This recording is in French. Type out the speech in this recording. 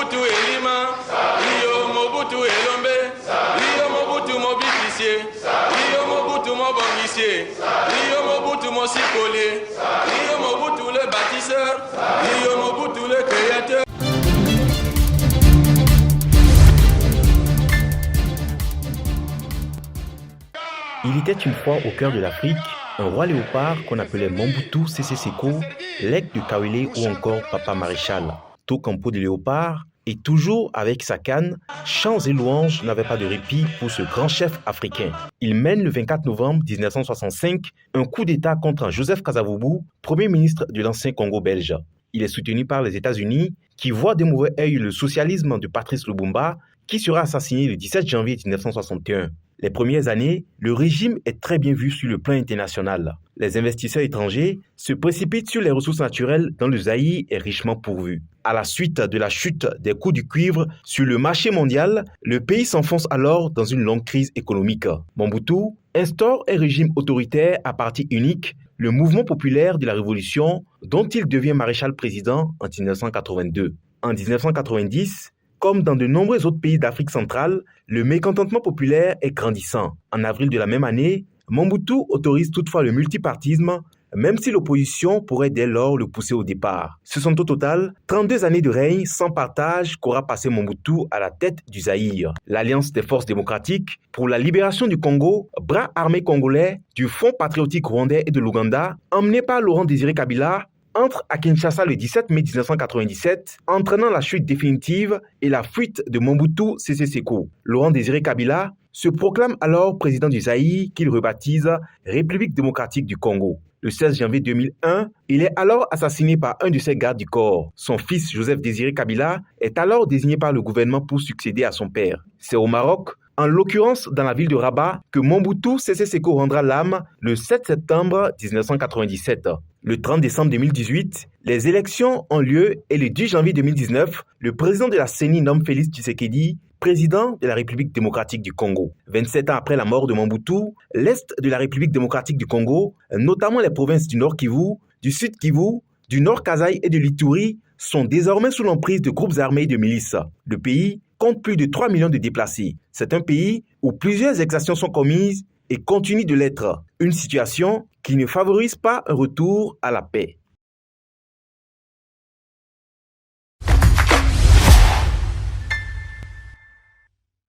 Mobutu Elima, Rio Mobutu Elombe, Rio Mobutu Mobificie, Rio Mobutu Mobongicie, Rio Mobutu Mosikole, Rio Mobutu le bâtisseur, Rio Mobutu le créateur. Il était une fois au cœur de l'Afrique un roi léopard qu'on appelait Mobutu Sese Seko, l'aigle de Kawele ou encore Papa Maréchal. Tocampo de léopard et toujours avec sa canne, chants et louanges n'avaient pas de répit pour ce grand chef africain. Il mène le 24 novembre 1965 un coup d'État contre Joseph Kasavubu, premier ministre de l'ancien Congo belge. Il est soutenu par les États-Unis qui voient d'un mauvais œil le socialisme de Patrice Lumumba qui sera assassiné le 17 janvier 1961. Les premières années, le régime est très bien vu sur le plan international. Les investisseurs étrangers se précipitent sur les ressources naturelles dont le Zaïre est richement pourvu. À la suite de la chute des coûts du cuivre sur le marché mondial, le pays s'enfonce alors dans une longue crise économique. Mobutu instaure un régime autoritaire à parti unique, le mouvement populaire de la Révolution, dont il devient maréchal-président en 1982. En 1990, comme dans de nombreux autres pays d'Afrique centrale, le mécontentement populaire est grandissant. En avril de la même année, Mobutu autorise toutefois le multipartisme, même si l'opposition pourrait dès lors le pousser au départ. Ce sont au total 32 années de règne sans partage qu'aura passé Mobutu à la tête du Zaïre. L'Alliance des forces démocratiques pour la libération du Congo, bras armé congolais, du Front patriotique rwandais et de l'Ouganda, emmené par Laurent Désiré Kabila, entre à Kinshasa le 17 mai 1997, entraînant la chute définitive et la fuite de Mobutu Sese Seko. Laurent Désiré Kabila se proclame alors président du Zaïre qu'il rebaptise République démocratique du Congo. Le 16 janvier 2001, il est alors assassiné par un de ses gardes du corps. Son fils Joseph Désiré Kabila est alors désigné par le gouvernement pour succéder à son père. C'est au Maroc, en l'occurrence dans la ville de Rabat, que Mobutu Sese Seko rendra l'âme le 7 septembre 1997. Le 30 décembre 2018, les élections ont lieu et le 10 janvier 2019, le président de la CENI nomme Félix Tshisekedi président de la République démocratique du Congo. 27 ans après la mort de Mobutu, l'Est de la République démocratique du Congo, notamment les provinces du Nord Kivu, du Sud Kivu, du Nord Kasaï et de l'Ituri, sont désormais sous l'emprise de groupes armés et de milices. Le pays compte plus de 3 millions de déplacés. C'est un pays où plusieurs exactions sont commises et continuent de l'être. Une situation qui ne favorise pas un retour à la paix.